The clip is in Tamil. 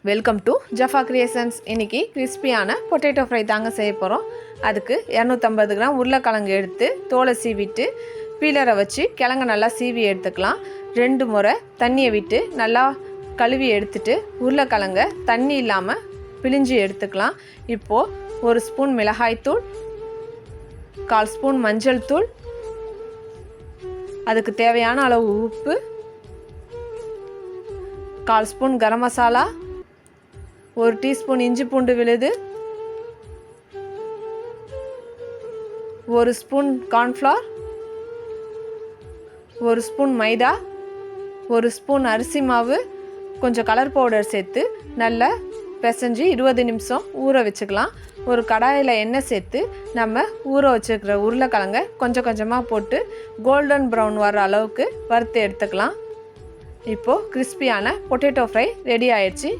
Welcome to Jaffa creations. இன்றைக்கி கிறிஸ்பியான பொட்டேட்டோ ஃப்ரை தாங்க செய்ய போகிறோம். அதுக்கு 250 கிராம் உருளைக்கிழங்கு எடுத்து தோலை சீவிட்டு பீலரை வச்சு கிழங்கு நல்லா சீவி எடுத்துக்கலாம். 2 முறை தண்ணியை விட்டு நல்லா கழுவி எடுத்துட்டு உருளைக்கிழங்க தண்ணி இல்லாமல் பிழிஞ்சு எடுத்துக்கலாம். இப்போது 1 ஸ்பூன் மிளகாய்த்தூள், 1/4 ஸ்பூன் மஞ்சள் தூள், அதுக்கு தேவையான அளவு உப்பு, 1/4 ஸ்பூன் கரம் மசாலா, 1 டீஸ்பூன் இஞ்சி பூண்டு விழுது, 1 ஸ்பூன் கார்ன்ஃப்ளவர், 1 ஸ்பூன் மைதா, 1 ஸ்பூன் அரிசி மாவு, கொஞ்சம் கலர் பவுடர் சேர்த்து நல்லா பிசைஞ்சு 20 நிமிஷம் ஊற வச்சுக்கலாம். ஒரு கடாயில் எண்ணெய் சேர்த்து நம்ம ஊற வச்சுருக்கிற உருளைக்கிழங்க கொஞ்சம் கொஞ்சமாக போட்டு கோல்டன் ப்ரௌன் வர அளவுக்கு வறுத்து எடுத்துக்கலாம். இப்போது கிறிஸ்பியான பொட்டேட்டோ ஃப்ரை ரெடி ஆயிடுச்சு.